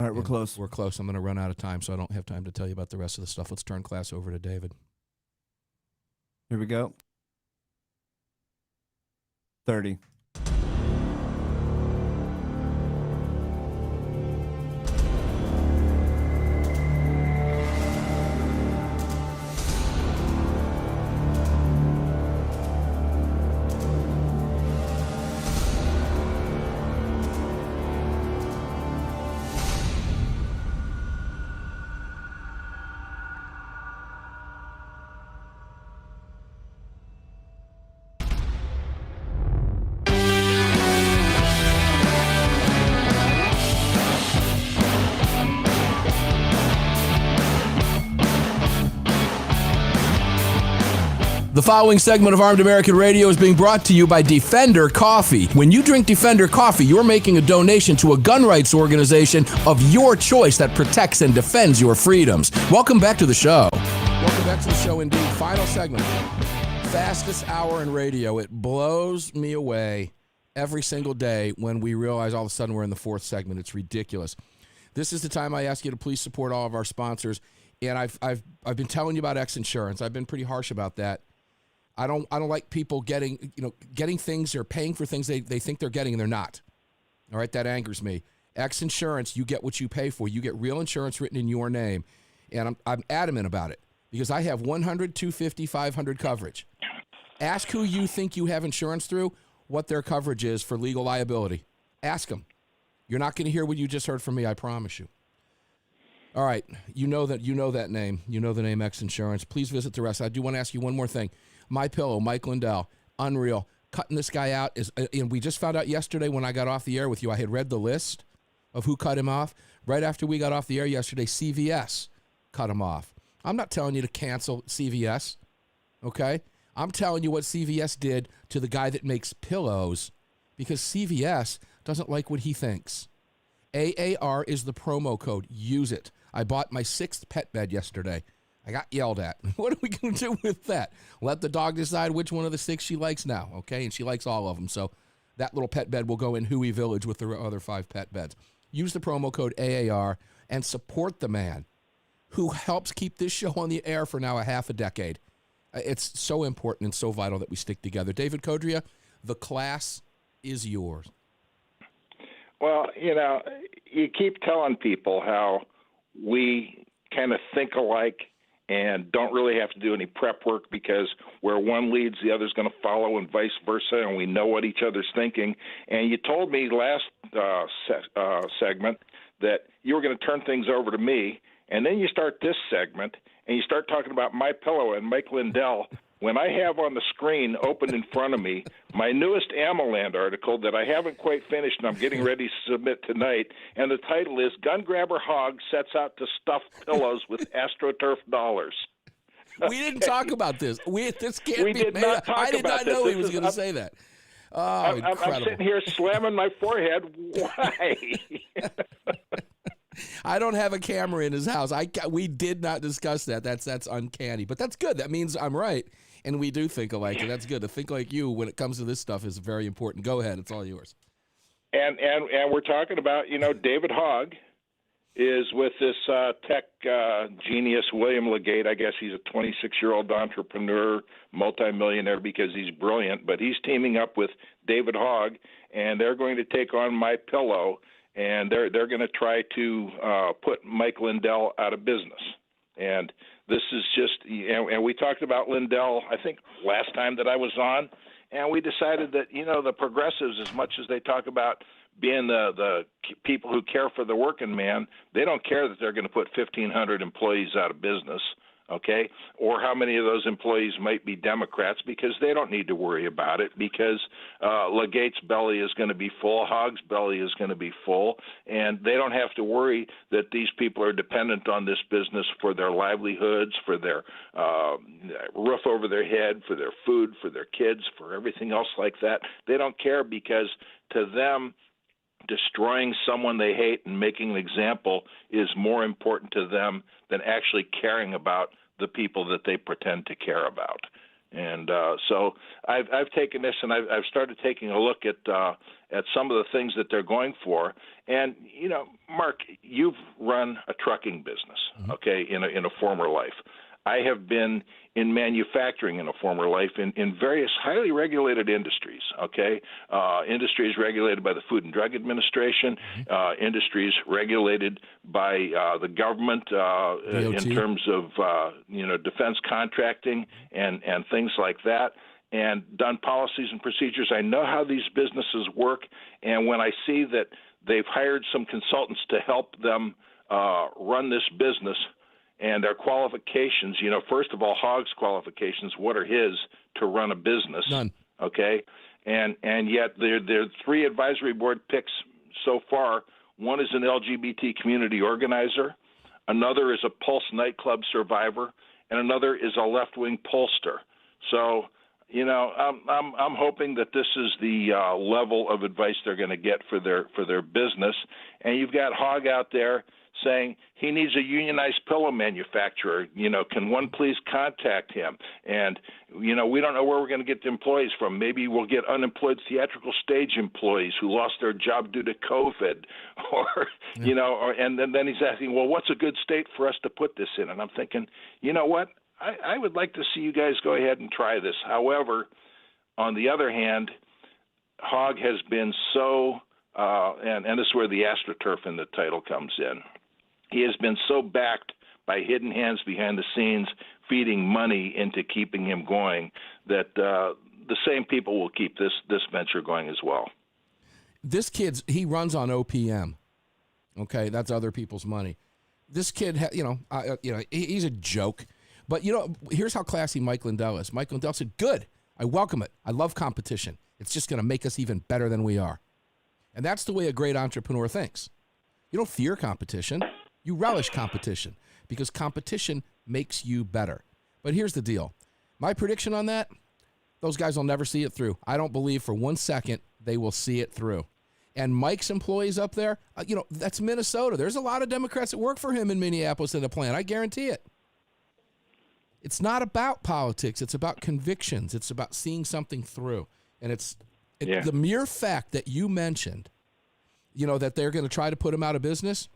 All right, we're close. We're close. I'm going to run out of time, so I don't have time to tell you about the rest of the stuff. Let's turn class over to David. Here we go. 30. The following segment of Armed American Radio is being brought to you by Defender Coffee. When you drink Defender Coffee, you're making a donation to a gun rights organization of your choice that protects and defends your freedoms. Welcome back to the show. Welcome back to the show, indeed. Final segment. Fastest hour in radio. It blows me away every single day when we realize all of a sudden we're in the fourth segment. It's ridiculous. This is the time I ask you to please support all of our sponsors. And I've been telling you about X Insurance. I've been pretty harsh about that. I don't like people getting things or paying for things they think they're getting and they're not. All right, that angers me. X Insurance, you get what you pay for. You get real insurance written in your name. And I'm adamant about it because I have 100, 250, 500 coverage. Ask who you think you have insurance through what their coverage is for legal liability. Ask them. You're not going to hear what you just heard from me, I promise you. All right, you know that name. You know the name X Insurance. Please visit the rest. I do want to ask you one more thing. My Pillow, Mike Lindell, unreal. Cutting this guy out is, and we just found out yesterday when I got off the air with you, I had read the list of who cut him off. Right after we got off the air yesterday, CVS cut him off. I'm not telling you to cancel CVS, okay? I'm telling you what CVS did to the guy that makes pillows because CVS doesn't like what he thinks. AAR is the promo code. Use it. I bought my 6th pet bed yesterday. I got yelled at. What are we going to do with that? Let the dog decide which one of the 6 she likes now, okay? And she likes all of them. So that little pet bed will go in Huey Village with the other 5 pet beds. Use the promo code AAR and support the man who helps keep this show on the air for now a half a decade. It's so important and so vital that we stick together. David Codria, the class is yours. Well, you keep telling people how we kind of think alike and don't really have to do any prep work because where one leads, the other's going to follow and vice versa, and we know what each other's thinking. And you told me last segment that you were going to turn things over to me, and then you start this segment, and you start talking about My Pillow and Mike Lindell. When I have on the screen open in front of me my newest Amaland article that I haven't quite finished and I'm getting ready to submit tonight, and the title is Gun Grabber Hog Sets Out to Stuff Pillows with AstroTurf Dollars. We didn't talk about this. This can't we be did made not up. talk I did about not know this. he was going to say that. Oh, incredible. I'm sitting here slamming my forehead. Why? I don't have a camera in his house. We did not discuss that. That's uncanny. But that's good. That means I'm right. And we do think alike, and that's good. To think like you when it comes to this stuff is very important. Go ahead. It's all yours. And we're talking about, David Hogg is with this tech genius, William Legate. I guess he's a 26-year-old entrepreneur, multimillionaire because he's brilliant. But he's teaming up with David Hogg, and they're going to take on My Pillow, and they're going to try to put Mike Lindell out of business. And this is just, and we talked about Lindell, I think, last time that I was on, and we decided that, the progressives, as much as they talk about being the people who care for the working man, they don't care that they're going to put 1,500 employees out of business, okay, or how many of those employees might be Democrats, because they don't need to worry about it, because Legate's belly is going to be full, Hogg's belly is going to be full, and they don't have to worry that these people are dependent on this business for their livelihoods, for their roof over their head, for their food, for their kids, for everything else like that. They don't care because to them, destroying someone they hate and making an example is more important to them than actually caring about the people that they pretend to care about. And so I've taken this, and I've started taking a look at some of the things that they're going for. And Mark, you've run a trucking business, okay, in a former life. I have been in manufacturing in a former life in various highly regulated industries, okay? Industries regulated by the Food and Drug Administration, industries regulated by the government in terms of, defense contracting and things like that, and done policies and procedures. I know how these businesses work, and when I see that they've hired some consultants to help them run this business, and their qualifications, first of all, Hogg's qualifications, what are his to run a business? None. Okay? And yet there are 3 advisory board picks so far. One is an LGBT community organizer, another is a Pulse nightclub survivor, and another is a left-wing pollster. So, I'm hoping that this is the level of advice they're going to get for their business. And you've got Hogg out there saying he needs a unionized pillow manufacturer. Can one please contact him? And, we don't know where we're going to get the employees from. Maybe we'll get unemployed theatrical stage employees who lost their job due to COVID. Or, and then he's asking, well, what's a good state for us to put this in? And I'm thinking, you know what? I would like to see you guys go ahead and try this. However, on the other hand, Hogg has been so, and this is where the AstroTurf in the title comes in, he has been so backed by hidden hands behind the scenes feeding money into keeping him going that the same people will keep this venture going as well. This he runs on OPM. Okay, that's other people's money. This kid, he's a joke. But, here's how classy Mike Lindell is. Mike Lindell said, good, I welcome it. I love competition. It's just going to make us even better than we are. And that's the way a great entrepreneur thinks. You don't fear competition. You relish competition because competition makes you better. But here's the deal. My prediction on that, those guys will never see it through. I don't believe for 1 second they will see it through. And Mike's employees up there, that's Minnesota. There's a lot of Democrats that work for him in Minneapolis in the plant. I guarantee it. It's not about politics. It's about convictions. It's about seeing something through. And the mere fact that you mentioned, that they're going to try to put him out of business,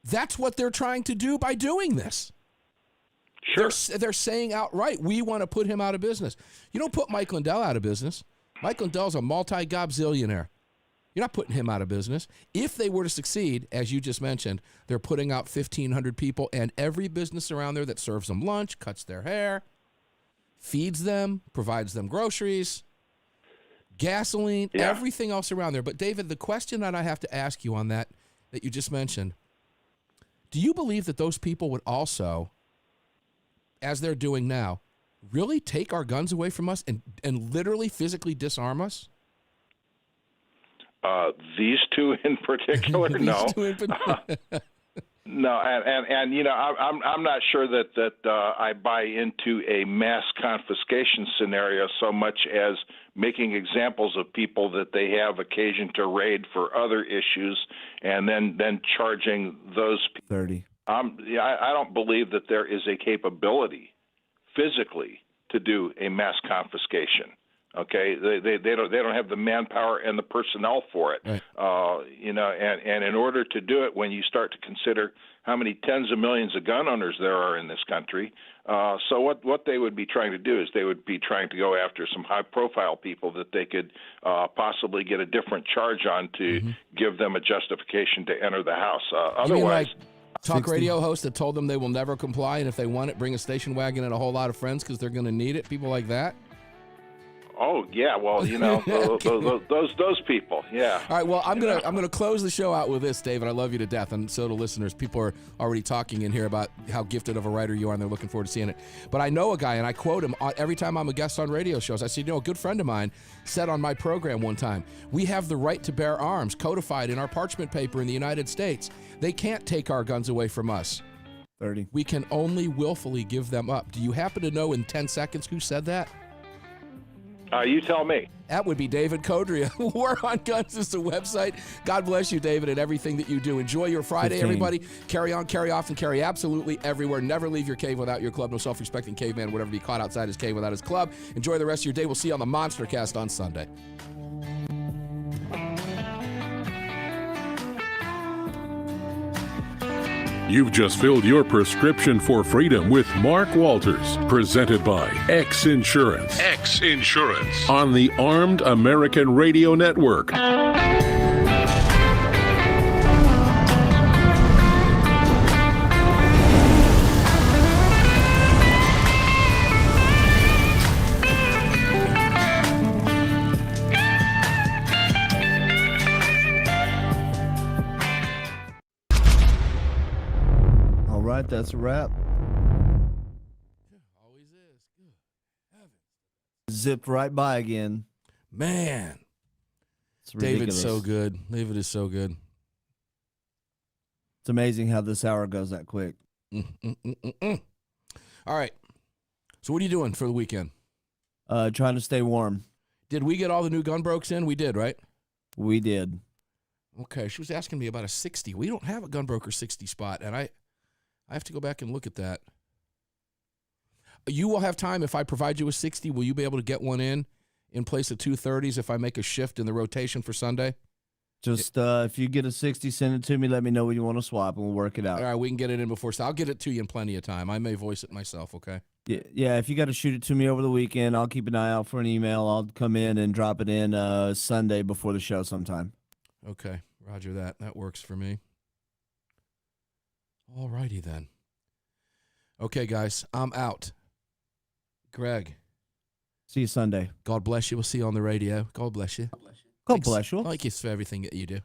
that's what they're trying to do by doing this. Sure. They're saying outright, we want to put him out of business. You don't put Mike Lindell out of business. Mike Lindell's a multi-gobzillionaire. You're not putting him out of business. If they were to succeed, as you just mentioned, they're putting out 1,500 people, and every business around there that serves them lunch, cuts their hair, feeds them, provides them groceries, gasoline, everything else around there. But, David, the question that I have to ask you on that you just mentioned, do you believe that those people would also, as they're doing now, really take our guns away from us and literally physically disarm us? These two in particular, no. No, and I'm not sure that I buy into a mass confiscation scenario so much as making examples of people that they have occasion to raid for other issues, and then charging those people. 30. I don't believe that there is a capability physically to do a mass confiscation. Okay, they don't have the manpower and the personnel for it. Right. And in order to do it, when you start to consider how many tens of millions of gun owners there are in this country, so what they would be trying to do is they would be trying to go after some high-profile people that they could possibly get a different charge on to give them a justification to enter the house. Otherwise. Talk radio hosts that told them they will never comply, and if they want it, bring a station wagon and a whole lot of friends because they're going to need it. People like that. Oh yeah, well those people, yeah. All right, well I'm gonna close the show out with this, David. I love you to death, and so do listeners. People are already talking in here about how gifted of a writer you are, and they're looking forward to seeing it. But I know a guy, and I quote him every time I'm a guest on radio shows. I said, a good friend of mine said on my program one time, "We have the right to bear arms, codified in our parchment paper in the United States. They can't take our guns away from us. 30. We can only willfully give them up." Do you happen to know in 10 seconds who said that? You tell me. That would be David Codria. War on Guns is the website. God bless you, David, and everything that you do. Enjoy your Friday, 15. everybody. Carry on, carry off, and carry absolutely everywhere. Never leave your cave without your club. No self-respecting caveman would ever be caught outside his cave without his club. Enjoy the rest of your day. We'll see you on the Monster Cast on Sunday. You've just filled your prescription for freedom with Mark Walters, presented by X Insurance. X Insurance on the Armed American Radio Network. All right, that's a wrap. Always is. Good heavens. Zipped right by again. Man. It's ridiculous. David's so good. David is so good. It's amazing how this hour goes that quick. All right. So what are you doing for the weekend? Trying to stay warm. Did we get all the new gun brokes in? We did, right? We did. Okay. She was asking me about a 60. We don't have a Gunbroker 60 spot, and I have to go back and look at that. You will have time if I provide you a 60. Will you be able to get one in place of 230s if I make a shift in the rotation for Sunday? Just if you get a 60, send it to me. Let me know when you want to swap, and we'll work it out. All right, we can get it in before. So I'll get it to you in plenty of time. I may voice it myself, okay? Yeah, if you got to shoot it to me over the weekend, I'll keep an eye out for an email. I'll come in and drop it in Sunday before the show sometime. Okay, roger that. That works for me. All righty then. Okay, guys, I'm out. Greg. See you Sunday. God bless you. We'll see you on the radio. God bless you. God bless you. Thank you for everything that you do.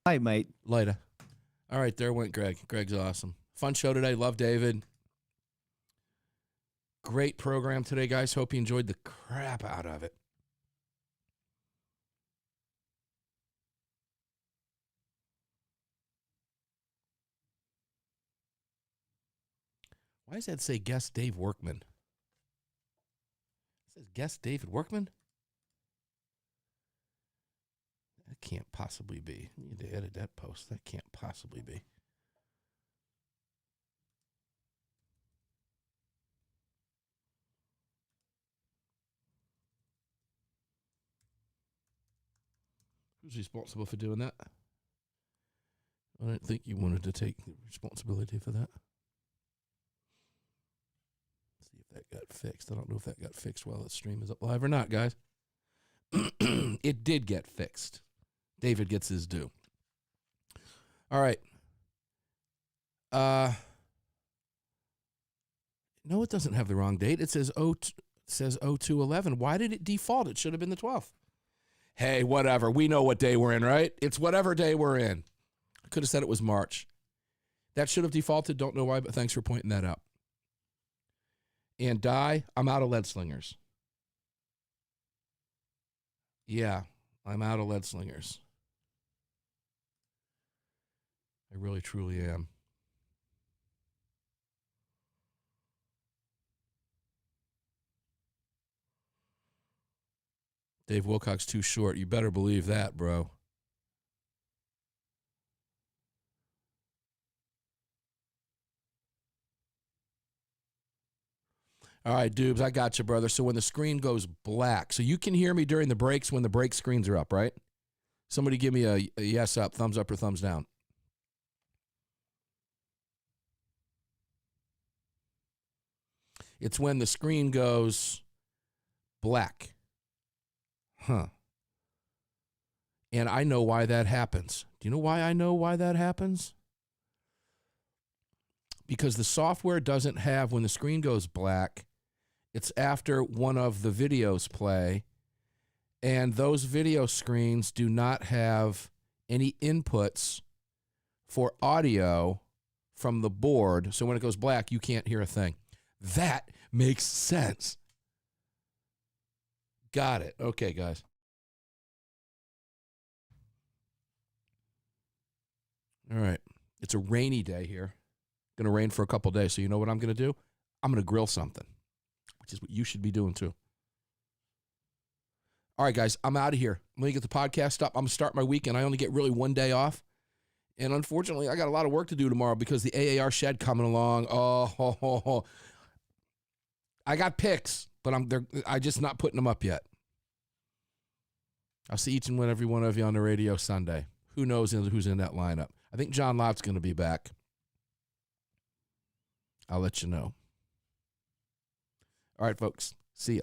Hi, mate. Later. All right, there went Greg. Greg's awesome. Fun show today. Love David. Great program today, guys. Hope you enjoyed the crap out of it. Why does that say guest Dave Workman? It says guest David Workman? That can't possibly be. I need to edit that post. That can't possibly be. Who's responsible for doing that? I don't think you wanted to take the responsibility for that. Let's see if that got fixed. I don't know if that got fixed while the stream is up live or not, guys. It did get fixed. David gets his due. All right. No, it doesn't have the wrong date. It says 02/11. Why did it default? It should have been the 12th. Hey, whatever. We know what day we're in, right? It's whatever day we're in. I could have said it was March. That should have defaulted. Don't know why, but thanks for pointing that out. And I'm out of lead slingers. Yeah, I'm out of lead slingers. I really, truly am. Dave Wilcox too short. You better believe that, bro. All right, Dubes, I got you, brother. So when the screen goes black, so you can hear me during the breaks when the break screens are up, right? Somebody give me a yes up, thumbs up, or thumbs down. It's when the screen goes black. Huh. And I know why that happens. Do you know why I know why that happens? Because the software doesn't have, when the screen goes black, it's after one of the videos play, and those video screens do not have any inputs for audio from the board. So when it goes black, you can't hear a thing. That makes sense. Got it. Okay, guys. All right. It's a rainy day here. Going to rain for a couple days. So you know what I'm going to do? I'm going to grill something, which is what you should be doing too. All right, guys, I'm out of here. I'm going to get the podcast up. I'm going to start my weekend. I only get really one day off. And unfortunately, I got a lot of work to do tomorrow because the AAR shed coming along. I got picks, but I'm just not putting them up yet. I'll see each and every one of you on the radio Sunday. Who knows who's in that lineup? I think John Lott's going to be back. I'll let you know. All right, folks. See ya.